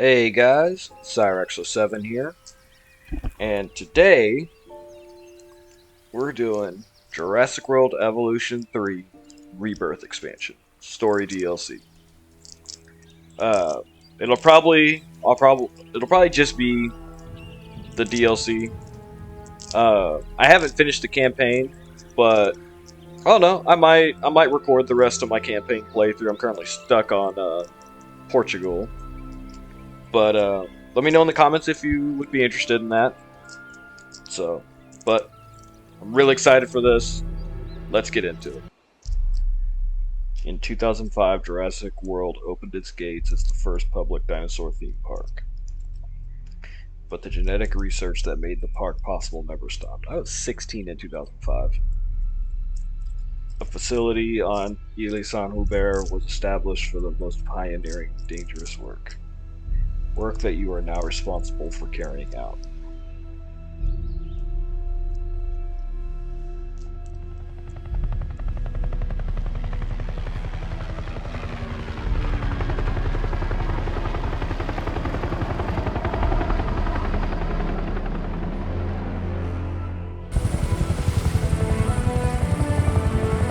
Hey guys, Cyrexo7 here, and today we're doing Jurassic World Evolution 3 Rebirth expansion, story DLC. Uh, it'll probably just be the DLC. I haven't finished the campaign, but I don't know. I might record the rest of my campaign playthrough. I'm currently stuck on Portugal, but let me know in the comments if you would be interested in that. So, but I'm really excited for this. Let's get into it. In 2005, Jurassic World opened its gates as the first public dinosaur theme park. But the genetic research that made the park possible never stopped. I was 16 in 2005. A facility on Ile Saint Hubert was established for the most pioneering, dangerous work. Work that you are now responsible for carrying out.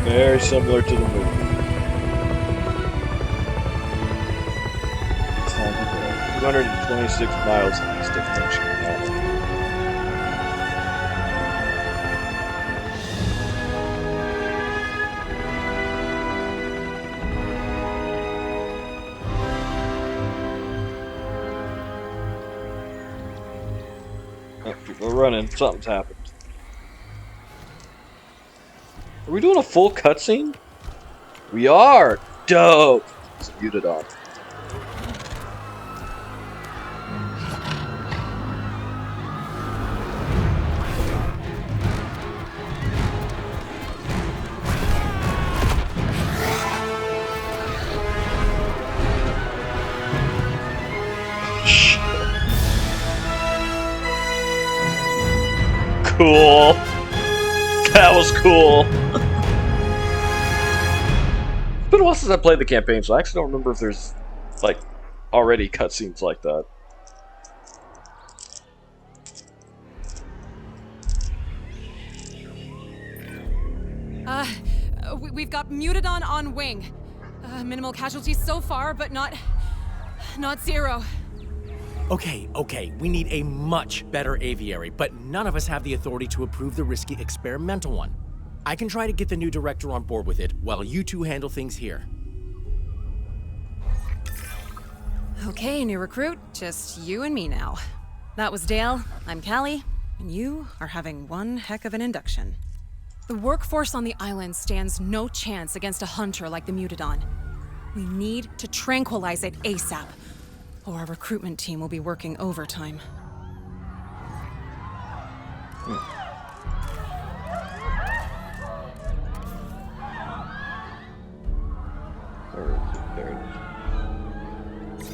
Very similar to the movie. Saint Hubert, 226 miles east of French Guiana. Oh, people are running. Something's happened. Are we doing a full cutscene? We are! Dope! It's muted on. Cool. That was cool. It's been a while since I played the campaign, so I actually don't remember if there's, like, already cutscenes like that. Uh, we've got Mutadon on wing. Minimal casualties so far, but not zero. Okay, we need a much better aviary, but none of us have the authority to approve the risky experimental one. I can try to get the new director on board with it, while you two handle things here. Okay, new recruit, just you and me now. That was Dale, I'm Callie, and you are having one heck of an induction. The workforce on the island stands no chance against a hunter like the Mutadon. We need to tranquilize it ASAP, or our recruitment team will be working overtime. There it is.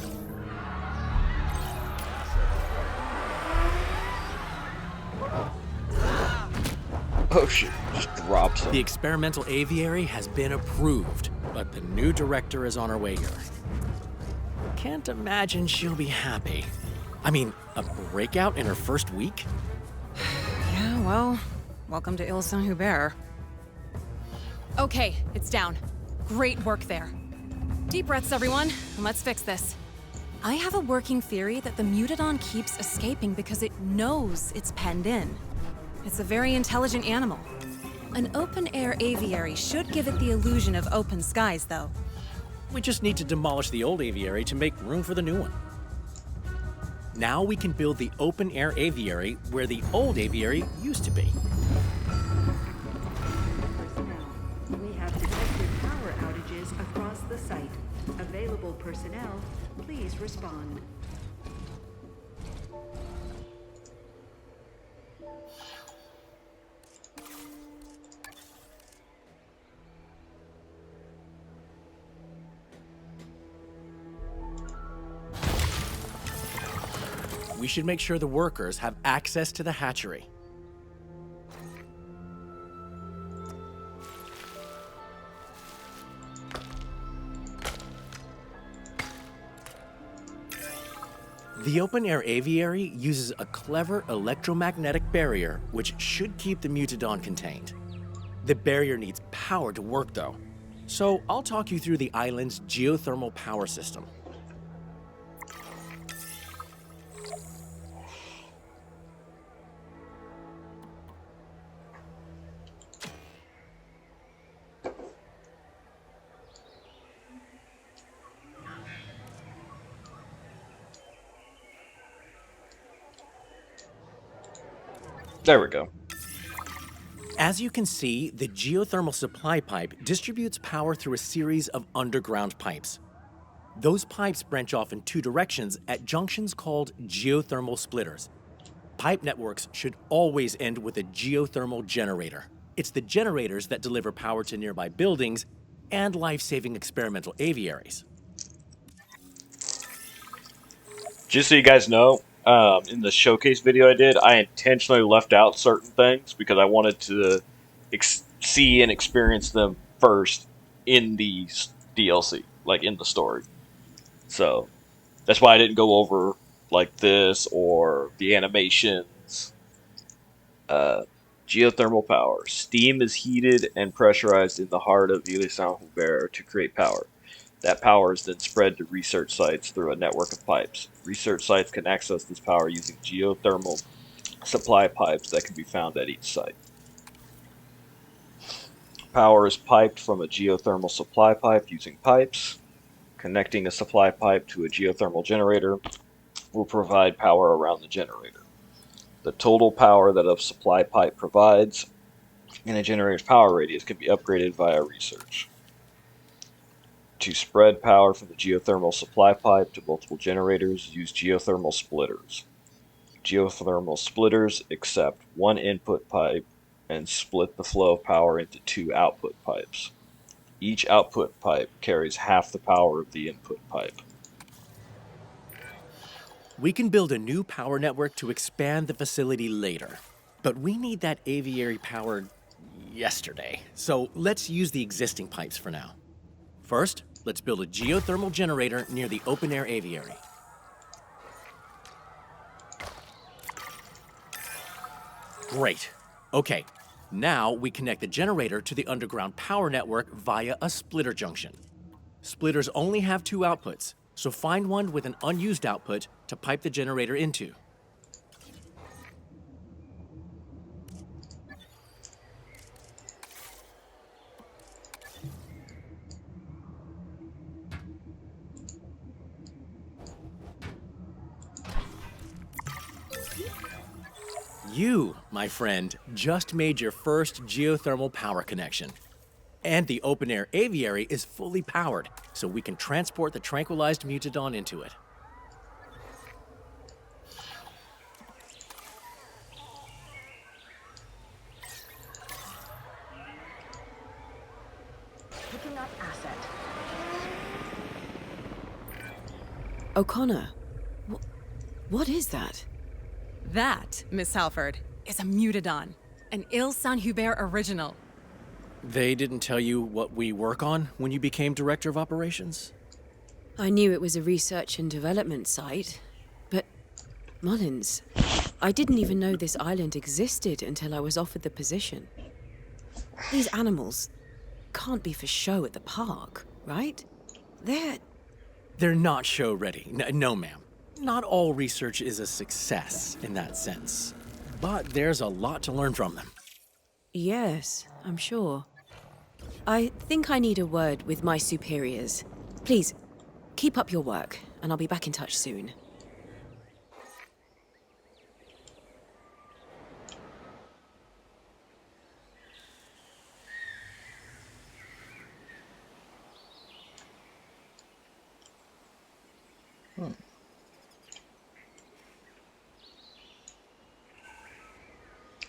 Oh shit, just drops him. The experimental aviary has been approved, but the new director is on her way here. Can't imagine she'll be happy. I mean, a breakout in her first week? Yeah, well, welcome to Ile Saint Hubert. Okay, it's down. Great work there. Deep breaths, everyone, and let's fix this. I have a working theory that the Mutadon keeps escaping because it knows it's penned in. It's a very intelligent animal. An open-air aviary should give it the illusion of open skies, though. We just need to demolish the old aviary to make room for the new one. Now we can build the open-air aviary where the old aviary used to be. We have detected power outages across the site. Available personnel, please respond. We should make sure the workers have access to the hatchery. The open-air aviary uses a clever electromagnetic barrier which should keep the Mutadon contained. The barrier needs power to work though, so I'll talk you through the island's geothermal power system. There we go. As you can see, the geothermal supply pipe distributes power through a series of underground pipes. Those pipes branch off in two directions at junctions called geothermal splitters. Pipe networks should always end with a geothermal generator. It's the generators that deliver power to nearby buildings and life-saving experimental aviaries. Just so you guys know, in the showcase video I did, I intentionally left out certain things because I wanted to see and experience them first in the DLC, like in the story. So that's why I didn't go over like this or the animations. Geothermal power. Steam is heated and pressurized in the heart of Ile Saint-Hubert to create power. That power is then spread to research sites through a network of pipes. Research sites can access this power using geothermal supply pipes that can be found at each site. Power is piped from a geothermal supply pipe using pipes. Connecting a supply pipe to a geothermal generator will provide power around the generator. The total power that a supply pipe provides in a generator's power radius can be upgraded via research. To spread power from the geothermal supply pipe to multiple generators, use geothermal splitters. Geothermal splitters accept one input pipe and split the flow of power into two output pipes. Each output pipe carries half the power of the input pipe. We can build a new power network to expand the facility later, but we need that aviary powered yesterday, so let's use the existing pipes for now. First, let's build a geothermal generator near the open-air aviary. Great. Okay, now we connect the generator to the underground power network via a splitter junction. Splitters only have two outputs, so find one with an unused output to pipe the generator into. You, my friend, just made your first geothermal power connection. And the open-air aviary is fully powered, so we can transport the tranquilized Mutadon into it. Picking up asset. O'Connor, what is that? That, Miss Halford, is a Mutadon, an Ile Saint-Hubert original. They didn't tell you what we work on when you became Director of Operations? I knew it was a research and development site, but Mullins, I didn't even know this island existed until I was offered the position. These animals can't be for show at the park, right? They're not show ready. No, ma'am. Not all research is a success in that sense, but there's a lot to learn from them. Yes, I'm sure. I think I need a word with my superiors. Please, keep up your work, and I'll be back in touch soon.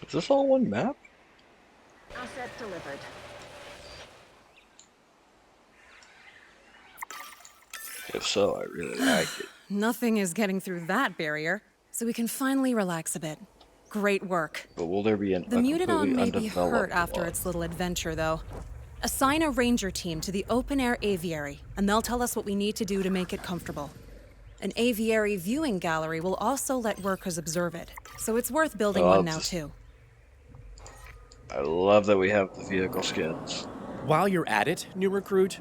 Is this all one map? Asset delivered. If so, I really like it. Nothing is getting through that barrier, so we can finally relax a bit. Great work. But will there be The Mutadon may be hurt after one? its little adventure, though. Assign a ranger team to the open-air aviary, and they'll tell us what we need to do to make it comfortable. An aviary viewing gallery will also let workers observe it, so it's worth building Oh, one now this- too. I love that we have the vehicle skins. While you're at it, new recruit,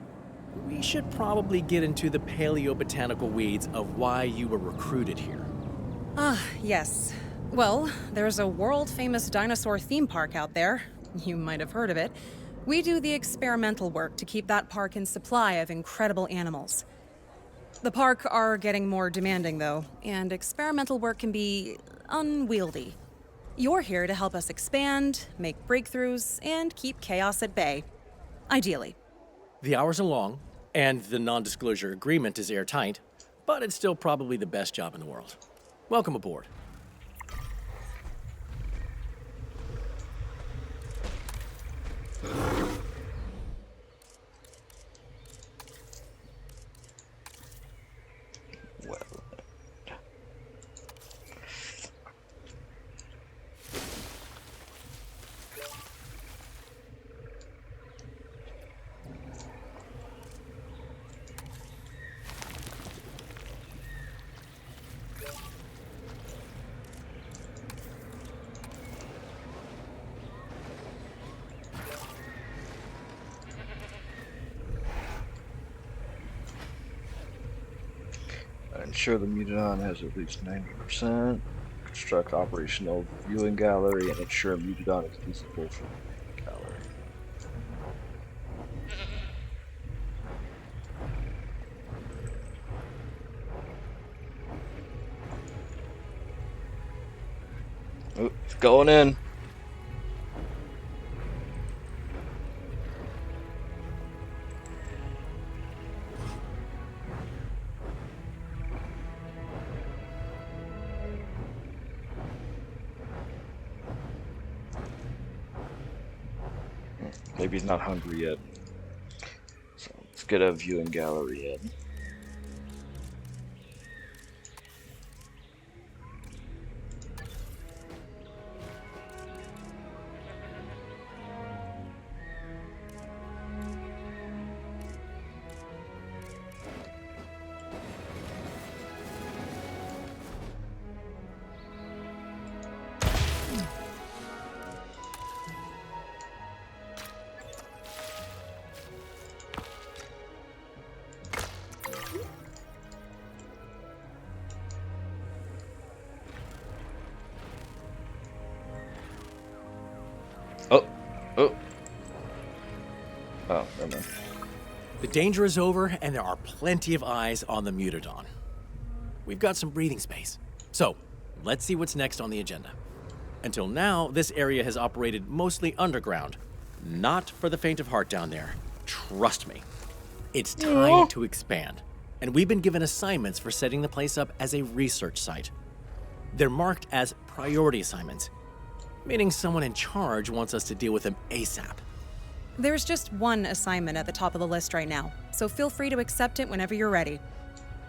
we should probably get into the paleobotanical weeds of why you were recruited here. Yes. Well, there's a world-famous dinosaur theme park out there. You might have heard of it. We do the experimental work to keep that park in supply of incredible animals. The park are getting more demanding, though, and experimental work can be unwieldy. You're here to help us expand, make breakthroughs, and keep chaos at bay. Ideally. The hours are long, and the non-disclosure agreement is airtight, but it's still probably the best job in the world. Welcome aboard. Well, ensure the Mutadon has at least 90%. Construct operational viewing gallery and ensure Mutadon is visible from the gallery. Oh, it's going in. Maybe he's not hungry yet. So let's get a viewing gallery in. Oh, oh. Oh, never mind. The danger is over, and there are plenty of eyes on the Mutadon. We've got some breathing space. So, let's see what's next on the agenda. Until now, this area has operated mostly underground. Not for the faint of heart down there. Trust me. It's time to expand. And we've been given assignments for setting the place up as a research site. They're marked as priority assignments, meaning someone in charge wants us to deal with them ASAP. There's just one assignment at the top of the list right now, so feel free to accept it whenever you're ready.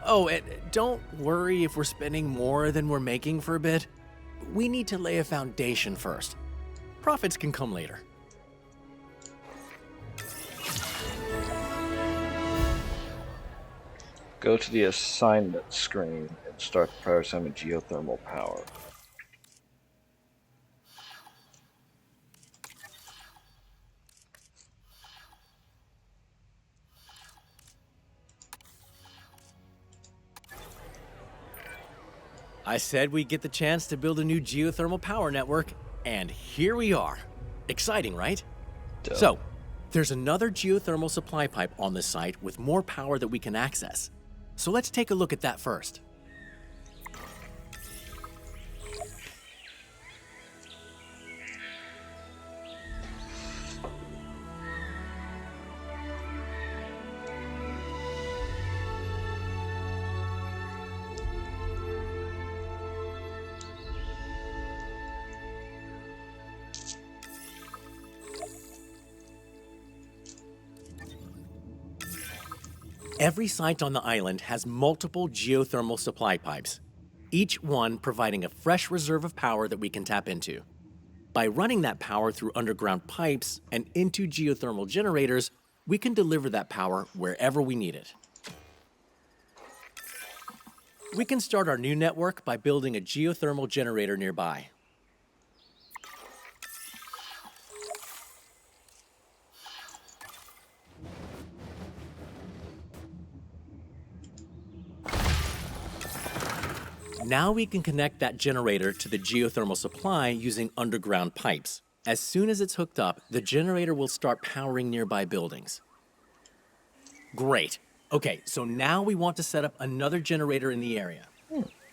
Oh, and don't worry if we're spending more than we're making for a bit. We need to lay a foundation first. Profits can come later. Go to the assignment screen and start the prior assignment geothermal power. I said we'd get the chance to build a new geothermal power network, and here we are. Exciting, right? Duh. So, there's another geothermal supply pipe on this site with more power that we can access. So let's take a look at that first. Every site on the island has multiple geothermal supply pipes, each one providing a fresh reserve of power that we can tap into. By running that power through underground pipes and into geothermal generators, we can deliver that power wherever we need it. We can start our new network by building a geothermal generator nearby. Now we can connect that generator to the geothermal supply using underground pipes. As soon as it's hooked up, the generator will start powering nearby buildings. Great. Okay, so now we want to set up another generator in the area.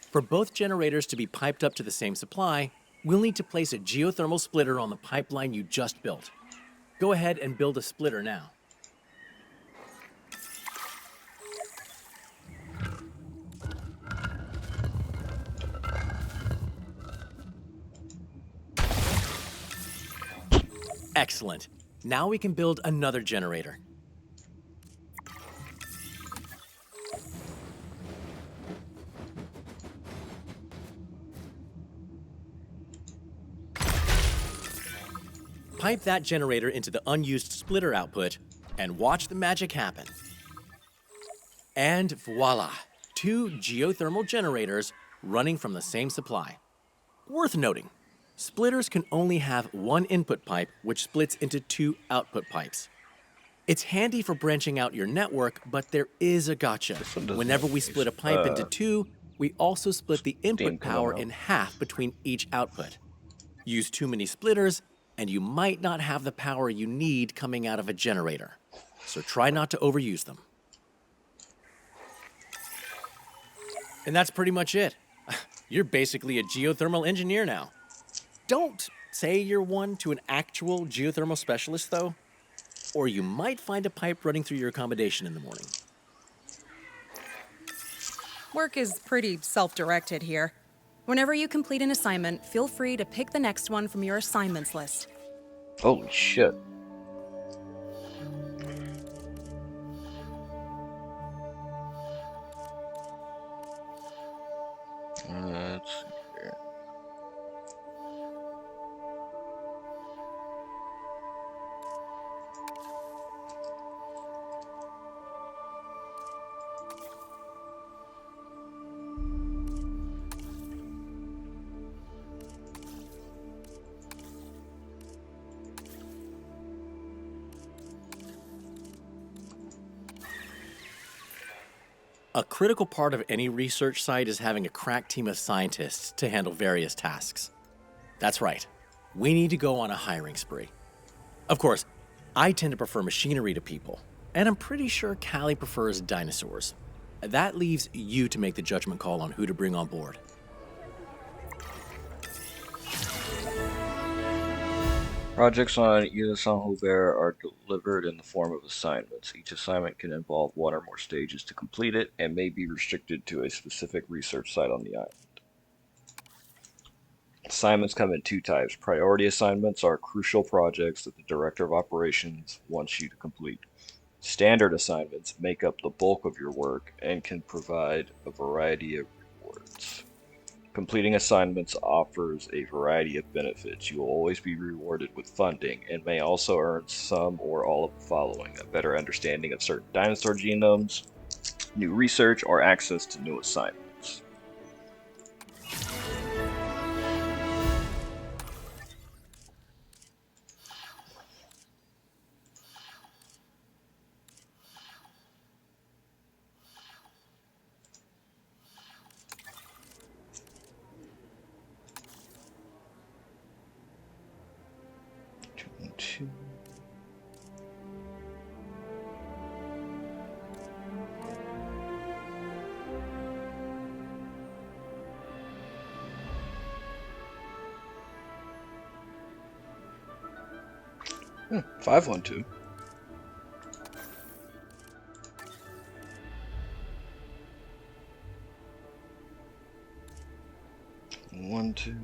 For both generators to be piped up to the same supply, we'll need to place a geothermal splitter on the pipeline you just built. Go ahead and build a splitter now. Excellent. Now we can build another generator. Pipe that generator into the unused splitter output and watch the magic happen. And voila, 2 geothermal generators running from the same supply. Worth noting, splitters can only have 1 input pipe, which splits into 2 output pipes. It's handy for branching out your network, but there is a gotcha. Whenever we split a pipe into 2, we also split the input power in half between each output. Use too many splitters, and you might not have the power you need coming out of a generator. So try not to overuse them. And that's pretty much it. You're basically a geothermal engineer now. Don't say you're one to an actual geothermal specialist, though, or you might find a pipe running through your accommodation in the morning. Work is pretty self-directed here. Whenever you complete an assignment, feel free to pick the next one from your assignments list. Holy shit. Let's see here. A critical part of any research site is having a crack team of scientists to handle various tasks. That's right, we need to go on a hiring spree. Of course, I tend to prefer machinery to people, and I'm pretty sure Callie prefers dinosaurs. That leaves you to make the judgment call on who to bring on board. Projects on Rebirth are delivered in the form of assignments. Each assignment can involve 1 or more stages to complete it and may be restricted to a specific research site on the island. Assignments come in 2 types. Priority assignments are crucial projects that the Director of Operations wants you to complete. Standard assignments make up the bulk of your work and can provide a variety of rewards. Completing assignments offers a variety of benefits. You will always be rewarded with funding and may also earn some or all of the following: a better understanding of certain dinosaur genomes, new research, or access to new assignments. Two. Hmm, 512. One, two.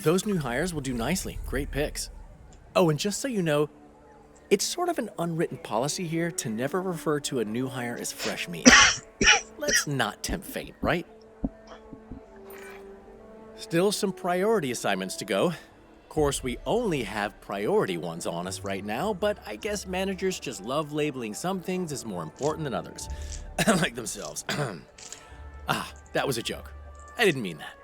Those new hires will do nicely. Great picks. Oh, and just so you know, it's sort of an unwritten policy here to never refer to a new hire as fresh meat. Let's not tempt fate, right? Still some priority assignments to go. Of course, we only have priority ones on us right now, but I guess managers just love labeling some things as more important than others. Like themselves. Ah, that was a joke. I didn't mean that.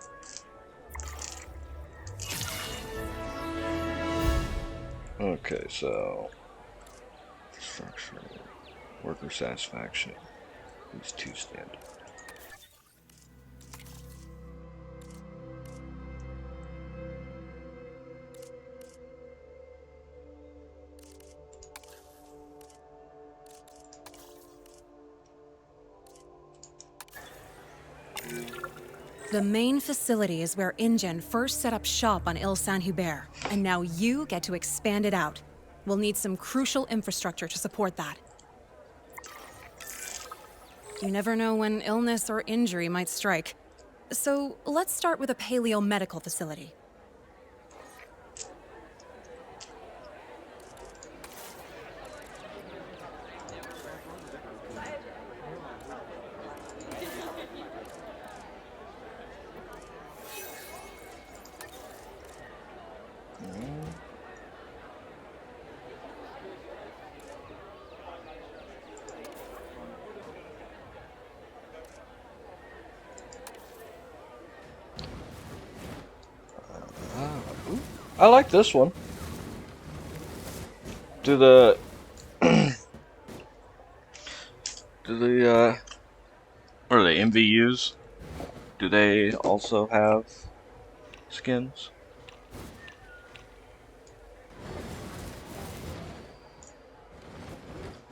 Okay, so structure, worker satisfaction, these two standard. The main facility is where InGen first set up shop on Ile Saint-Hubert, and now you get to expand it out. We'll need some crucial infrastructure to support that. You never know when illness or injury might strike. So let's start with a paleo-medical facility. I like this one. Do the what are they, MVUs? Do they also have skins?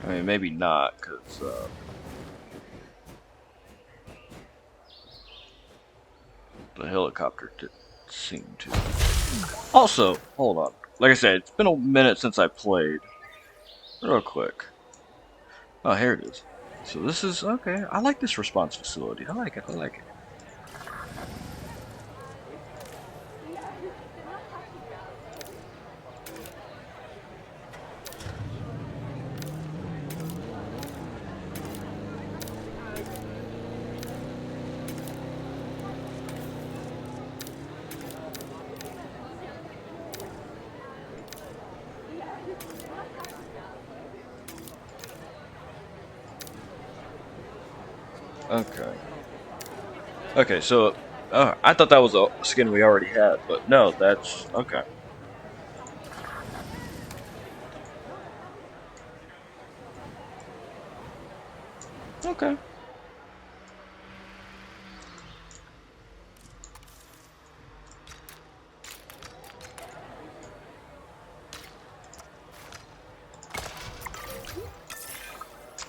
I mean, maybe not, because the helicopter didn't seem to. Also, hold on. Like I said, it's been a minute since I played. Real quick. Oh, here it is. So this is, okay, I like this response facility. I like it, I like it. Okay. Okay, so I thought that was a skin we already had, but no, that's okay. Okay.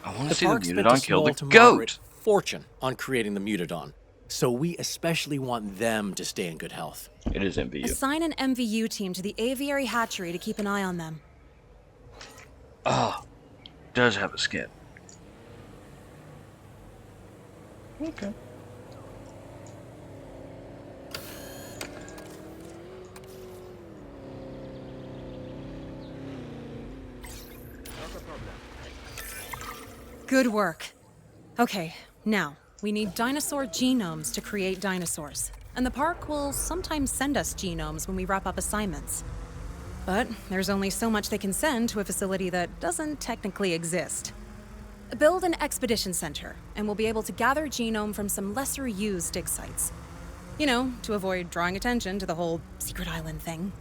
I want to see the park spent a Mutodon kill small the to moderate goat. fortune on creating the Mutodon, so we especially want them to stay in good health. It is MVU. Assign an MVU team to the aviary hatchery to keep an eye on them. Ah, does have a skin. Okay. Good work. Okay, now, we need dinosaur genomes to create dinosaurs. And the park will sometimes send us genomes when we wrap up assignments. But there's only so much they can send to a facility that doesn't technically exist. Build an expedition center, and we'll be able to gather genome from some lesser used dig sites. You know, to avoid drawing attention to the whole secret island thing.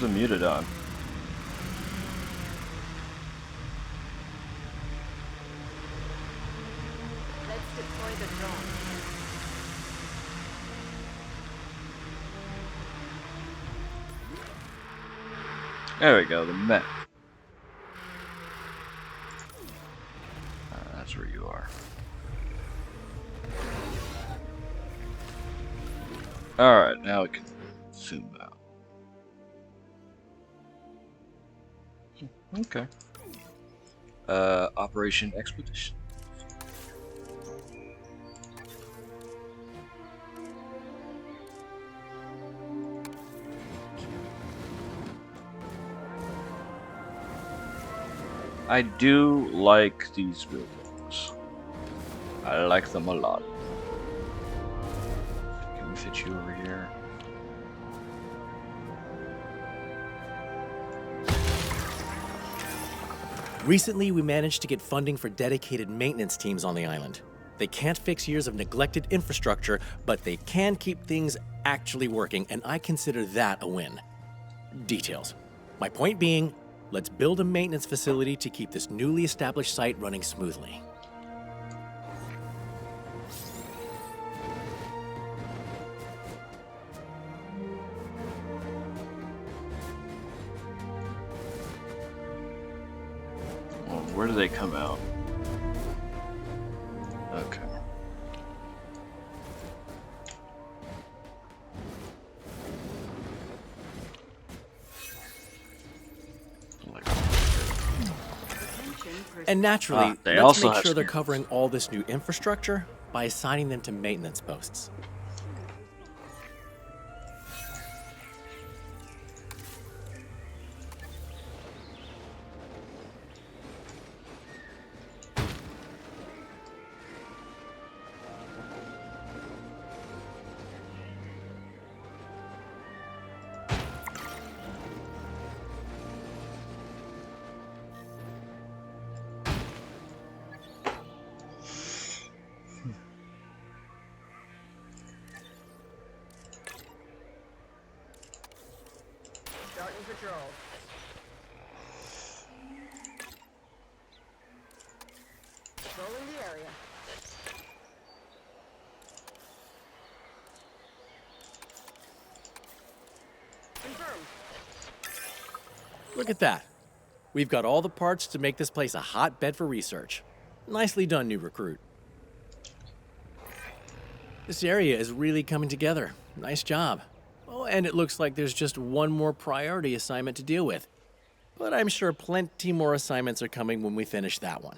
What's the Mutodon? Let's deploy the drone. There we go, the mech. That's where you are. Alright, now we can zoom out. Okay. Operation Expedition. I do like these buildings. I like them a lot. Can we fit you over here? Recently, we managed to get funding for dedicated maintenance teams on the island. They can't fix years of neglected infrastructure, but they can keep things actually working, and I consider that a win. Details. My point being, let's build a maintenance facility to keep this newly established site running smoothly. Well, where do they come out? Okay. And naturally, they let's also make have sure they're scanners. covering all this new infrastructure by assigning them to maintenance posts. Starting patrol. Patrolling the area. Confirmed. Look at that. We've got all the parts to make this place a hotbed for research. Nicely done, new recruit. This area is really coming together. Nice job. Oh, and it looks like there's just one more priority assignment to deal with. But I'm sure plenty more assignments are coming when we finish that one.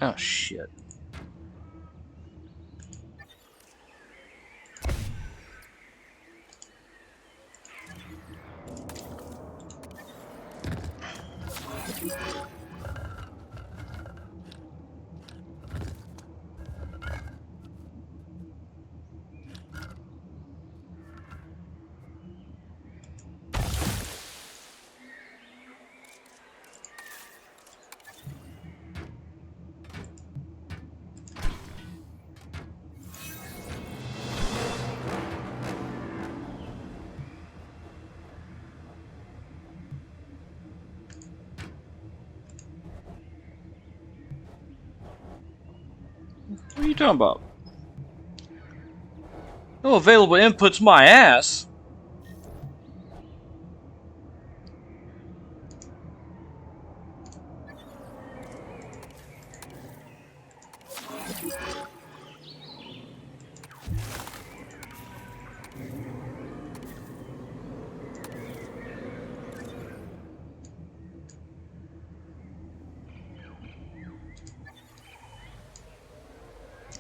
Oh shit. What are you talking about? No available inputs, my ass.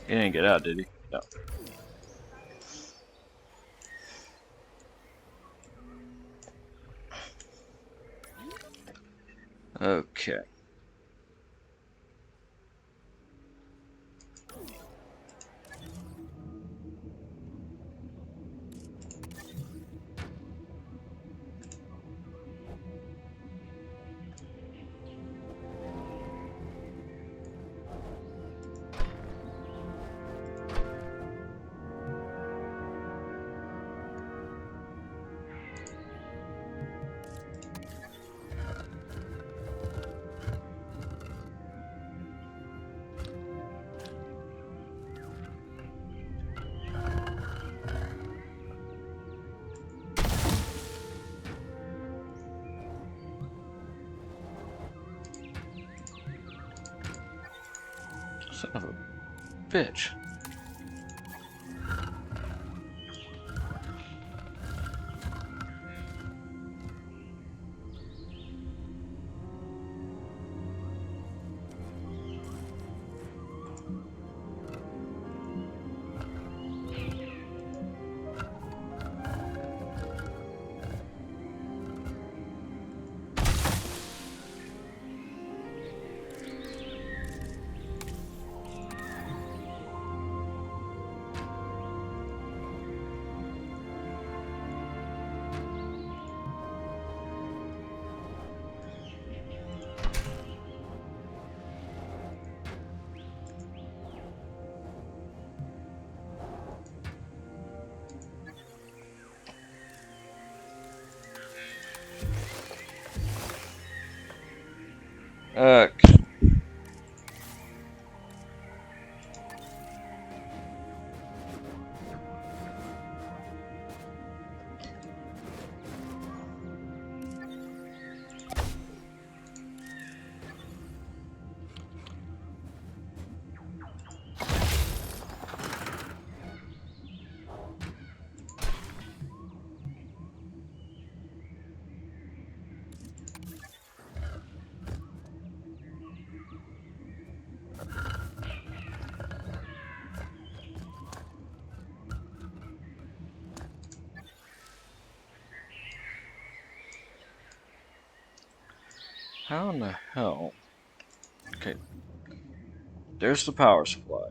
He didn't get out, did he? No. Okay. Son of a bitch. Okay. How in the hell? Okay, there's the power supply.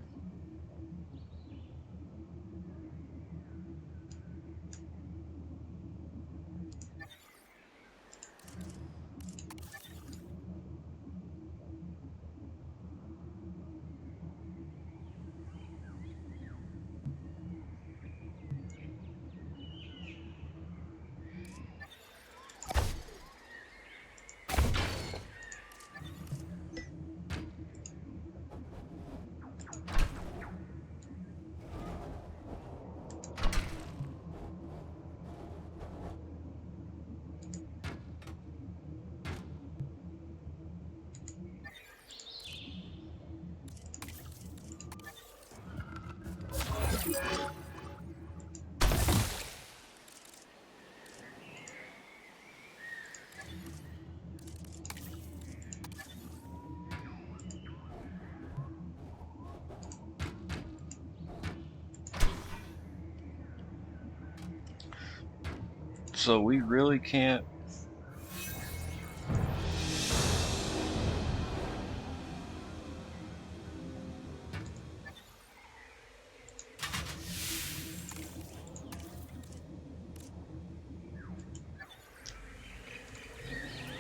So we really can't.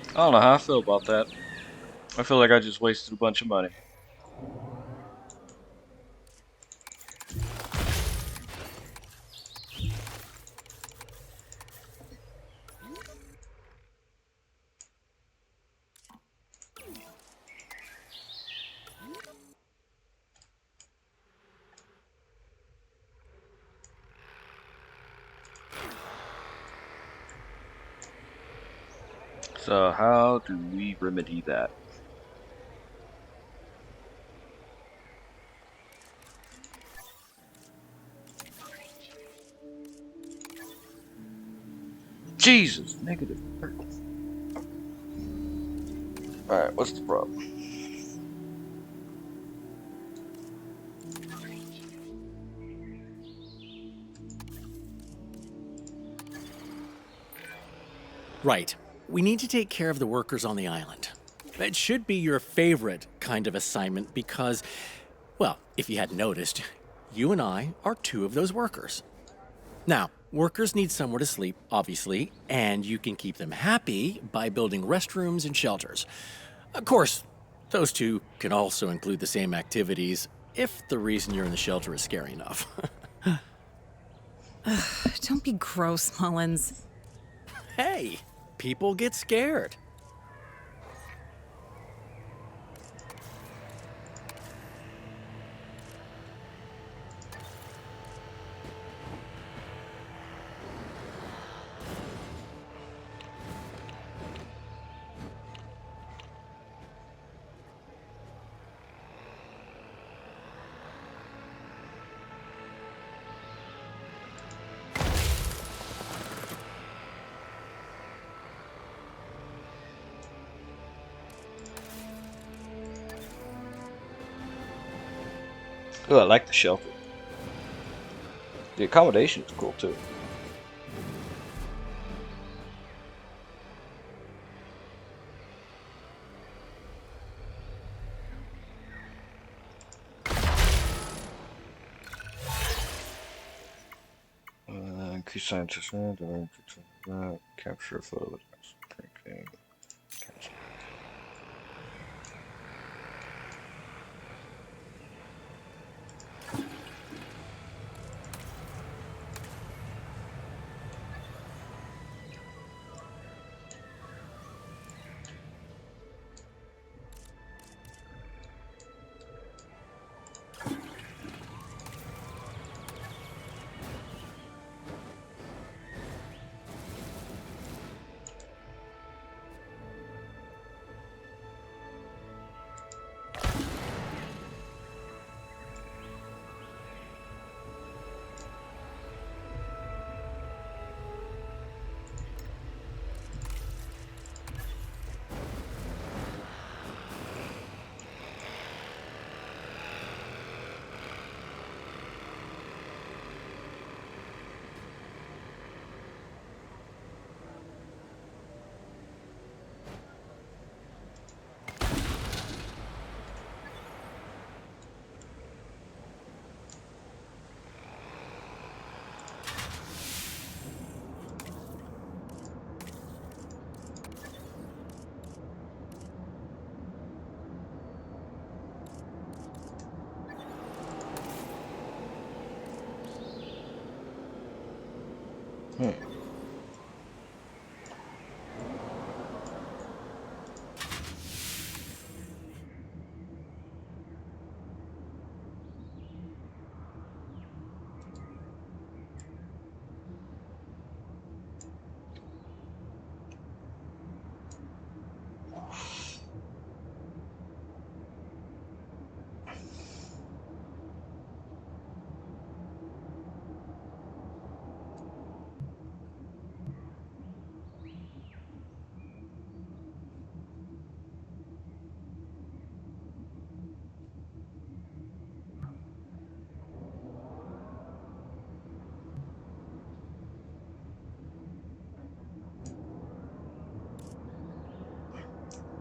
I don't know how I feel about that. I feel like I just wasted a bunch of money. So how do we remedy that? Jesus, negative 30. Alright, what's the problem? Right. We need to take care of the workers on the island. It should be your favorite kind of assignment because, well, if you hadn't noticed, you and I are two of those workers. Now, workers need somewhere to sleep, obviously, and you can keep them happy by building restrooms and shelters. Of course, those two can also include the same activities if the reason you're in the shelter is scary enough. Don't be gross, Mullins. Hey, people get scared. Oh, I like the shelter. The accommodation is cool too. Increase scientists, capture a photo of the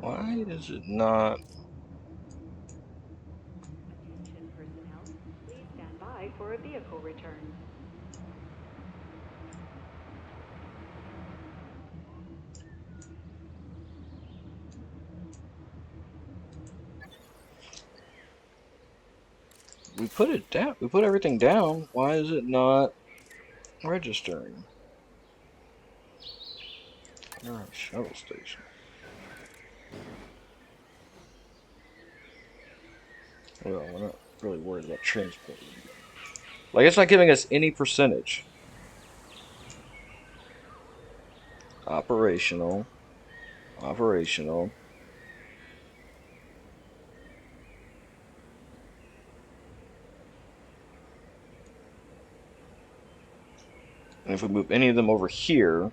Why is it not? Attention personnel, please stand by for a vehicle return. We put it down. We put everything down. Why is it not registering? We're at a shuttle station. Well, we're not really worried about transport. Like, it's not giving us any percentage. Operational. Operational. And if we move any of them over here,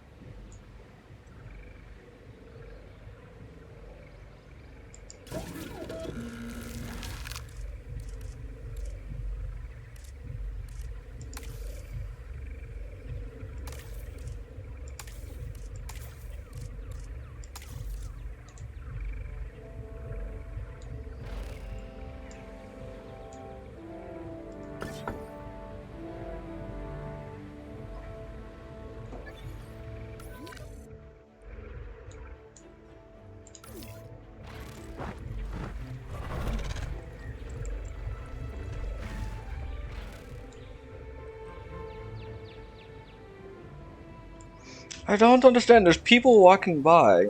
I don't understand. There's people walking by.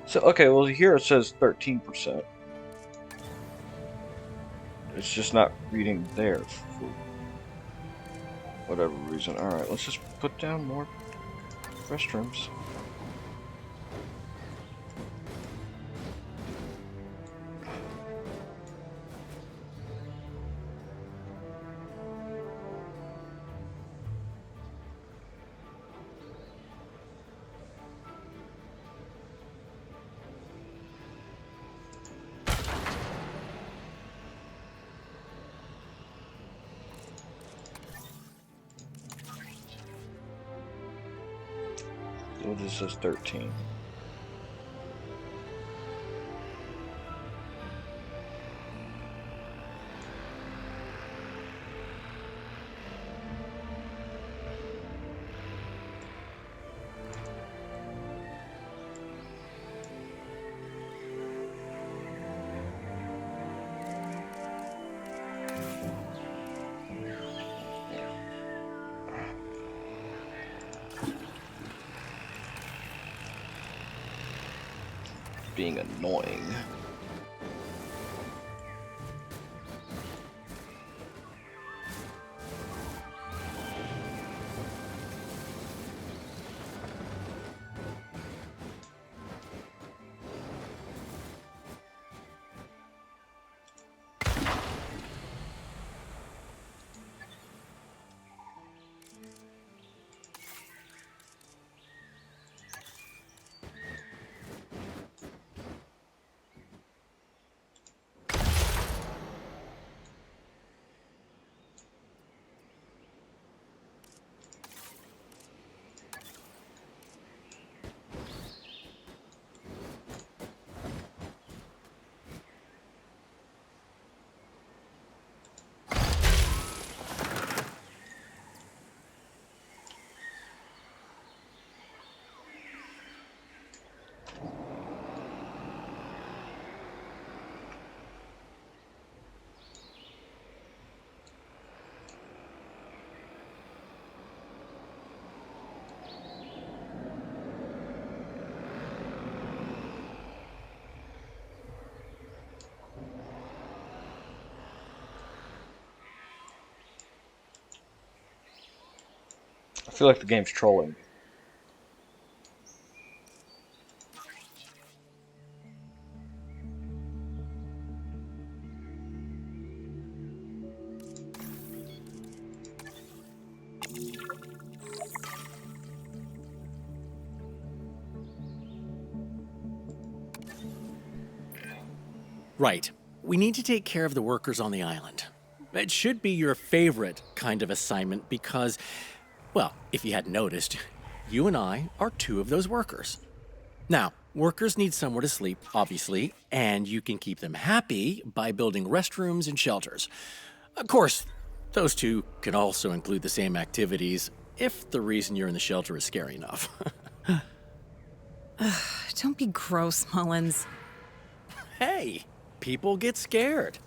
So, okay, well, here it says 13%. It's just not reading there for whatever reason. Alright, let's just put down more restrooms. this says 13. Being annoying. I feel like the game's trolling me. Right. We need to take care of the workers on the island. It should be your favorite kind of assignment because, well, if you hadn't noticed, you and I are two of those workers. Now, workers need somewhere to sleep, obviously, and you can keep them happy by building restrooms and shelters. Of course, those two can also include the same activities if the reason you're in the shelter is scary enough. Don't be gross, Mullins. Hey, people get scared.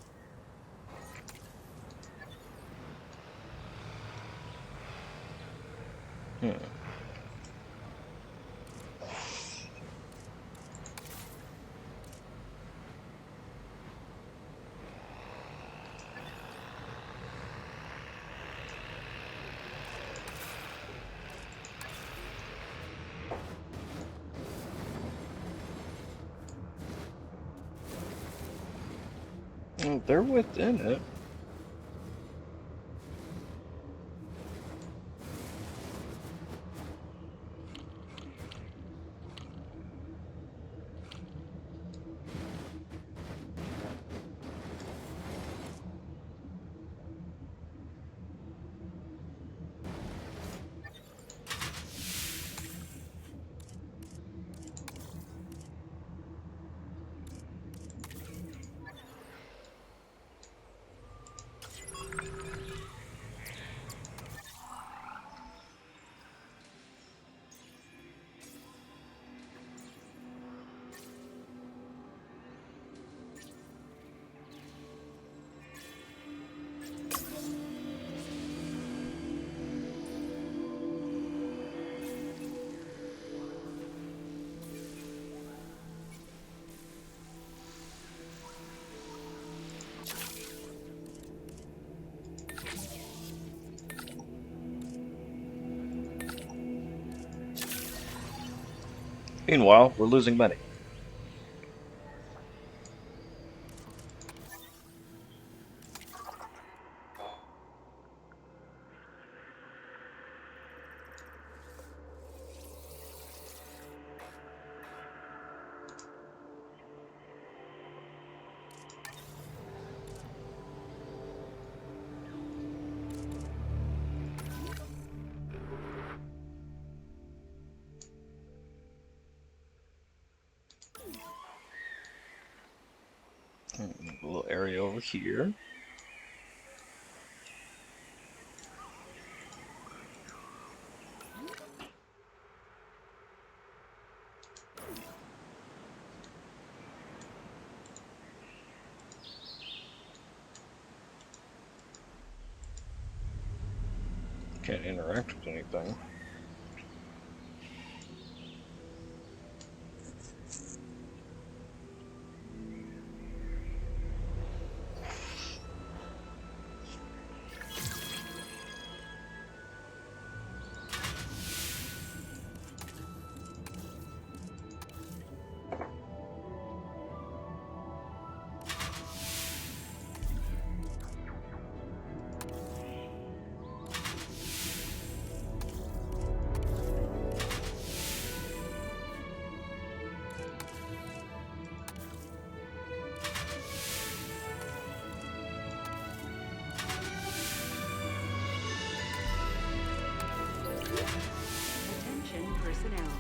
They're within it. Meanwhile, we're losing money. A little area over here. Can't interact with anything. Attention personnel.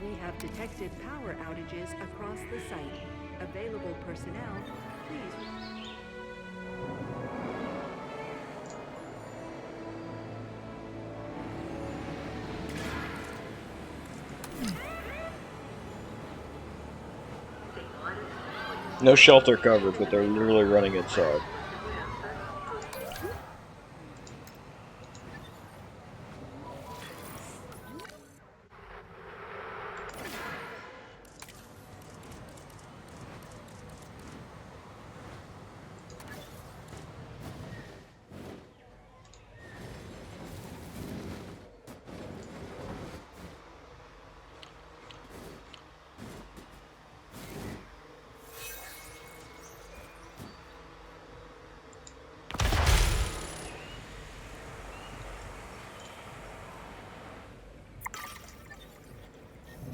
We have detected power outages across the site. Available personnel, please. No shelter covered, but they're literally running inside.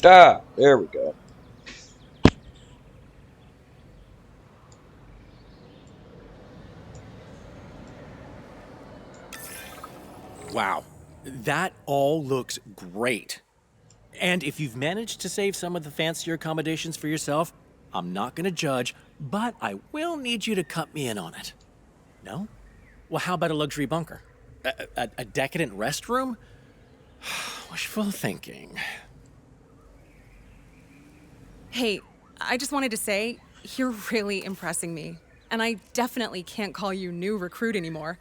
Ah, there we go. Wow, that all looks great. And if you've managed to save some of the fancier accommodations for yourself, I'm not gonna judge, but I will need you to cut me in on it. No? Well, how about a luxury bunker? A decadent restroom? Wishful thinking. Hey, I just wanted to say, you're really impressing me. And I definitely can't call you new recruit anymore.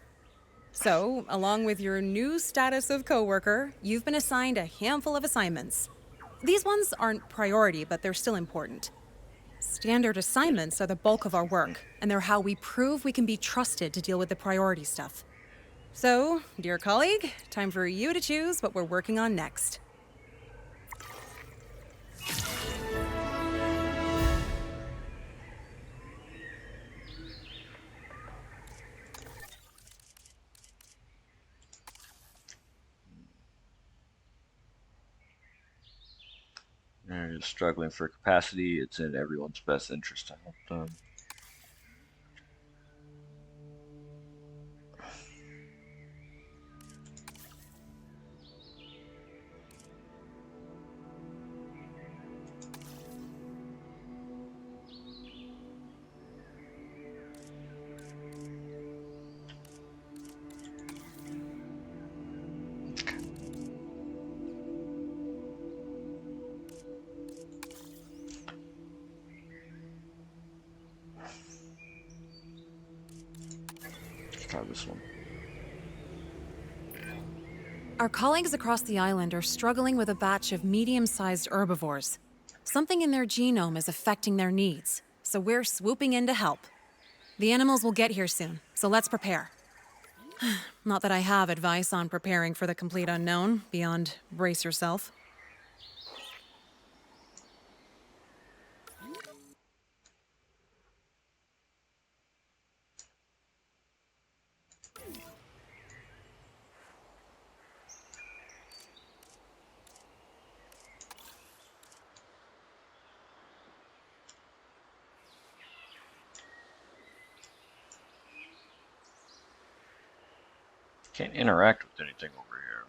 So, along with your new status of coworker, you've been assigned a handful of assignments. These ones aren't priority, but they're still important. Standard assignments are the bulk of our work, and they're how we prove we can be trusted to deal with the priority stuff. So, dear colleague, time for you to choose what we're working on next. They're just struggling for capacity. It's in everyone's best interest to help them. Let's try this one. Our colleagues across the island are struggling with a batch of medium-sized herbivores. Something in their genome is affecting their needs, so we're swooping in to help. The animals will get here soon, so let's prepare. Not that I have advice on preparing for the complete unknown, beyond brace yourself. Can't interact with anything over here.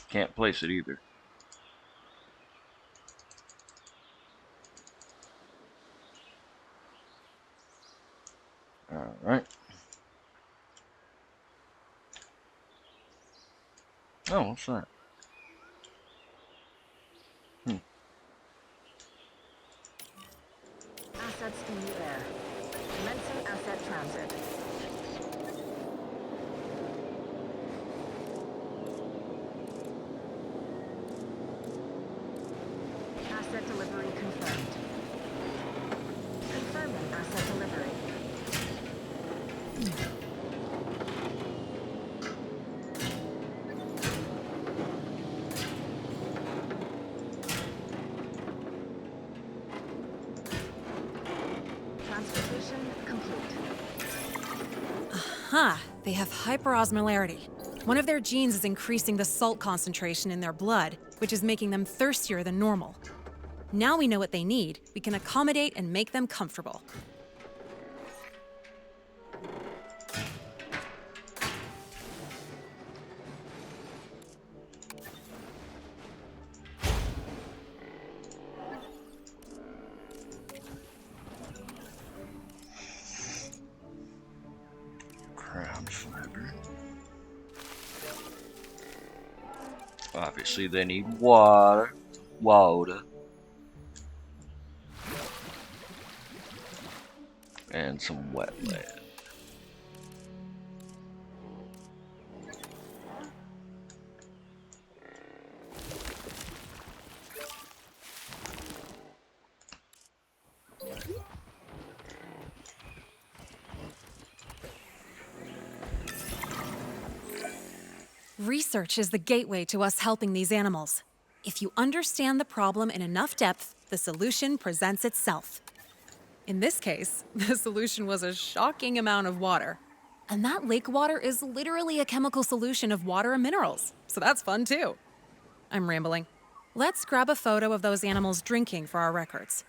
Can't place it either. Alright. Oh, what's that? Assets in the air. Commencing asset transit. Asset delivery confirmed. Confirming asset delivery. Transportation complete. Huh, they have hyperosmolarity. One of their genes is increasing the salt concentration in their blood, which is making them thirstier than normal. Now we know what they need, we can accommodate and make them comfortable. Crown fiber. Obviously, they need water. Water. And some wetland. Research is the gateway to us helping these animals. If you understand the problem in enough depth, the solution presents itself. In this case, the solution was a shocking amount of water. And that lake water is literally a chemical solution of water and minerals, so that's fun too. I'm rambling. Let's grab a photo of those animals drinking for our records.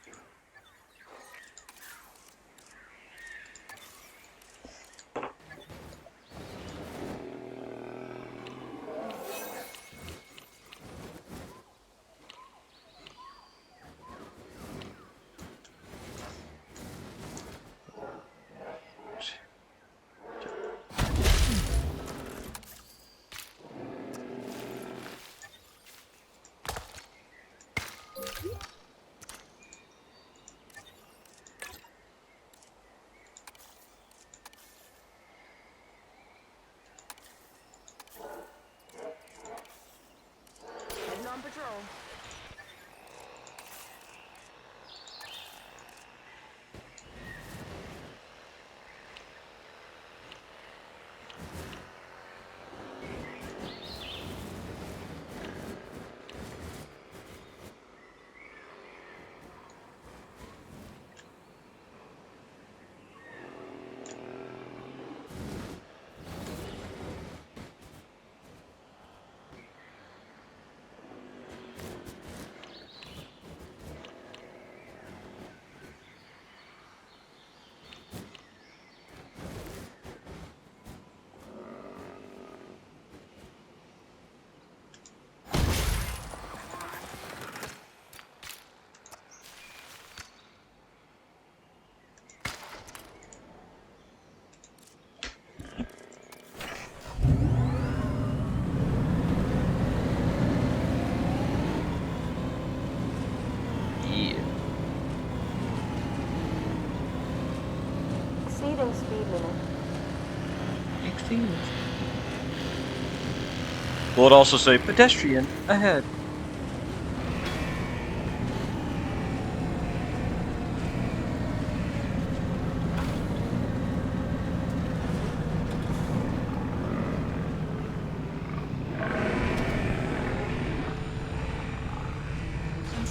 Heading on patrol. Yeah. Exceeding speed limit. Will it also say pedestrian ahead?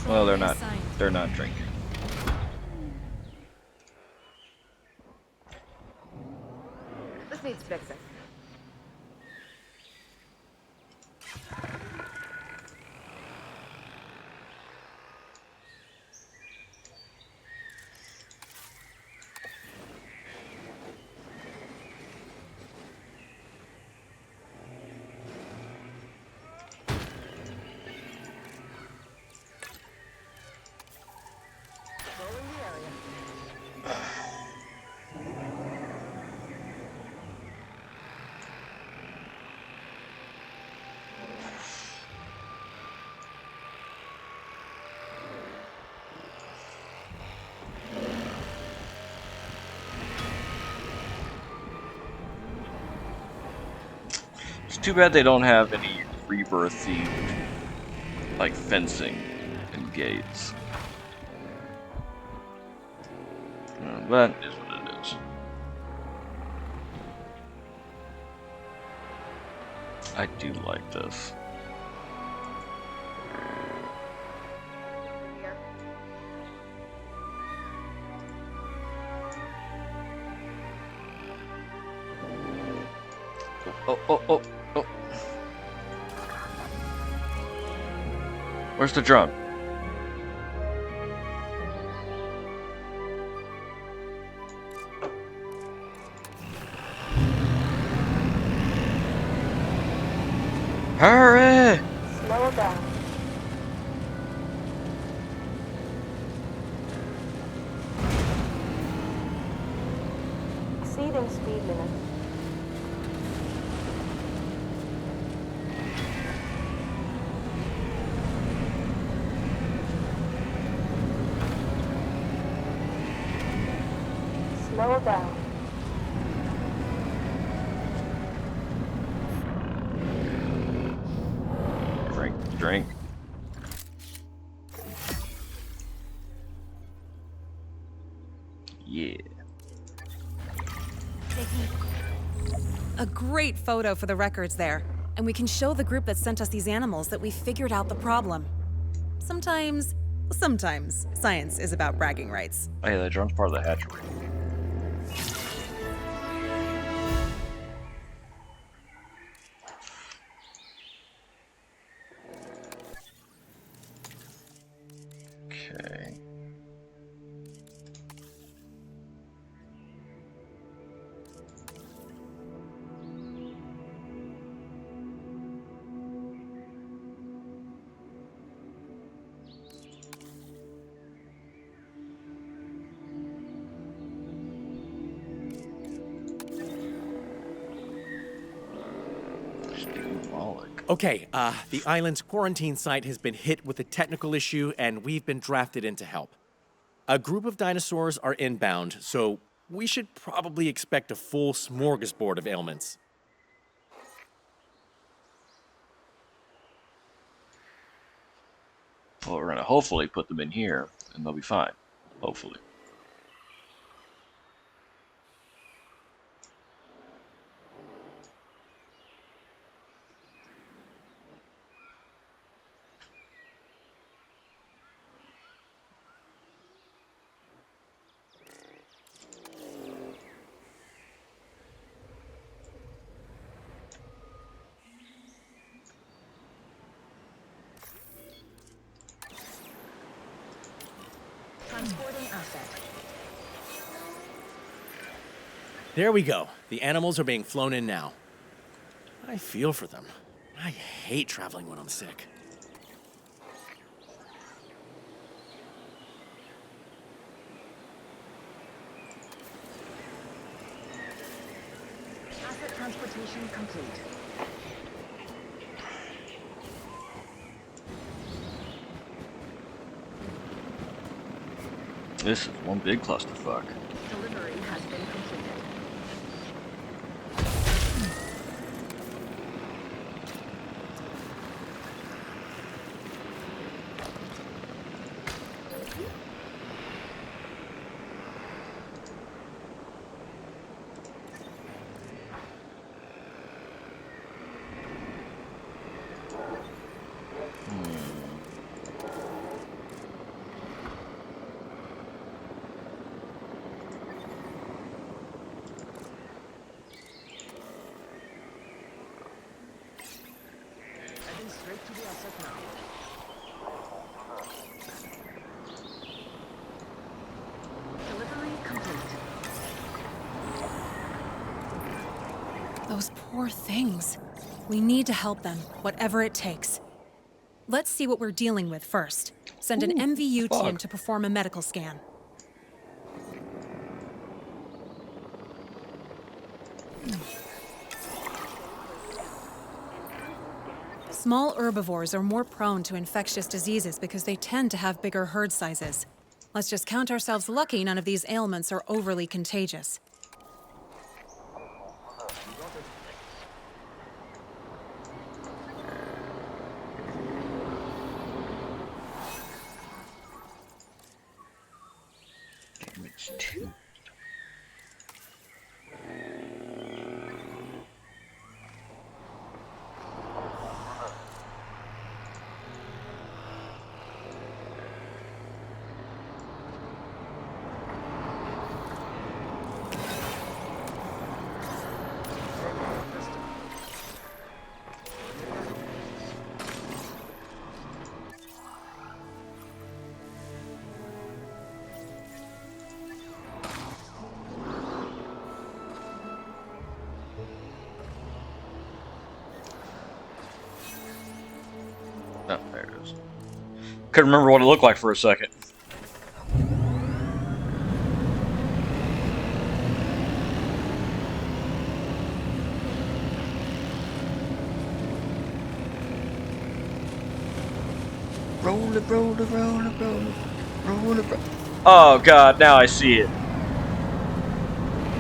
Well, they're not. They're not drinking. This needs fixing. It's too bad they don't have any Rebirth themed, like, fencing and gates. That is what it is. I do like this. Oh. Where's the drone? Hurry! Slow down. Exceeding speed limit. Slow down. Drink. Yeah. A great photo for the records there. And we can show the group that sent us these animals that we figured out the problem. Sometimes science is about bragging rights. Oh yeah, that drone's part of the hatchery. Okay. Okay, the island's quarantine site has been hit with a technical issue, and we've been drafted in to help. A group of dinosaurs are inbound, so we should probably expect a full smorgasbord of ailments. Well, we're gonna hopefully put them in here, and they'll be fine. Hopefully. Transporting asset. There we go. The animals are being flown in now. I feel for them. I hate traveling when I'm sick. Asset transportation complete. This is one big clusterfuck. Delivery has been completed. Heading straight to the asset now. Delivery complete. Those poor things. We need to help them, whatever it takes. Let's see what we're dealing with first. Send an MVU team to perform a medical scan. Small herbivores are more prone to infectious diseases because they tend to have bigger herd sizes. Let's just count ourselves lucky none of these ailments are overly contagious. 2. Oh, there it is. Couldn't remember what it looked like for a second. Roll it, roll it, roll it, roll it, roll it, roll it. Oh god, now I see it.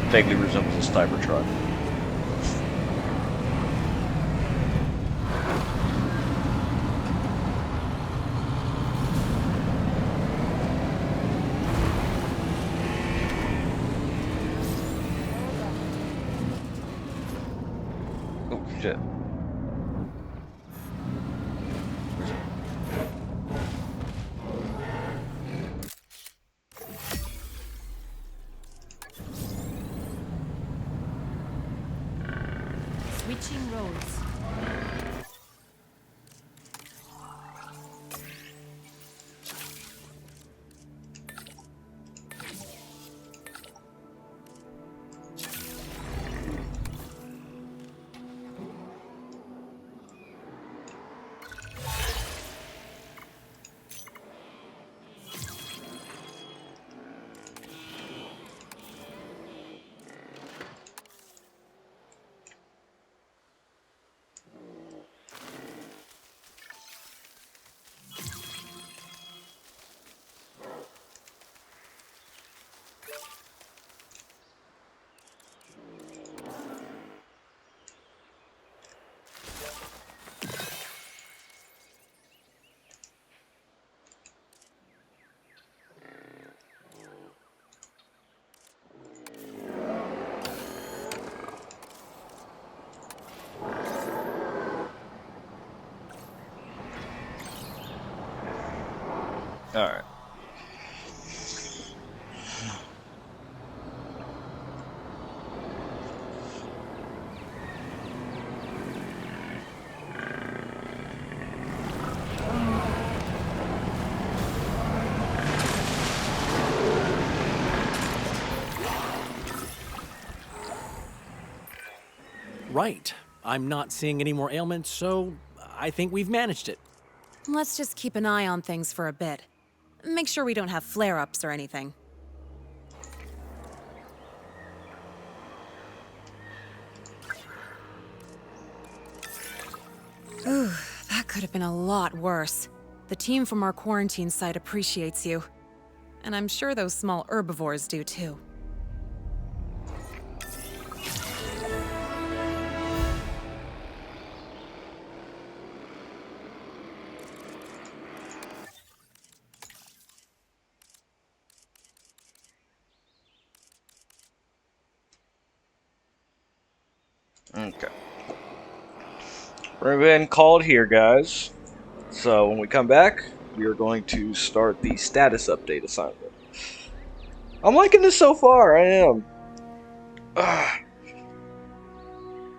Vaguely resembles a Cybertruck. Oh shit. Switching roads. Alright. Right. I'm not seeing any more ailments, so I think we've managed it. Let's just keep an eye on things for a bit. Make sure we don't have flare-ups or anything. Ooh, that could have been a lot worse. The team from our quarantine site appreciates you. And I'm sure those small herbivores do too. Okay. We're going to call it here, guys. So when we come back, we are going to start the status update assignment. I'm liking this so far, I am.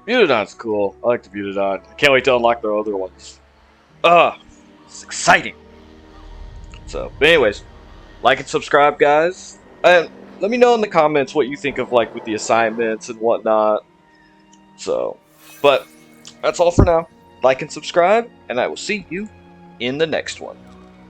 Butadon's cool. I like the Butadon. I can't wait to unlock the other ones. It's exciting. So, but anyways, like and subscribe, guys. And let me know in the comments what you think of, like, with the assignments and whatnot. So, but that's all for now. Like and subscribe, and I will see you in the next one.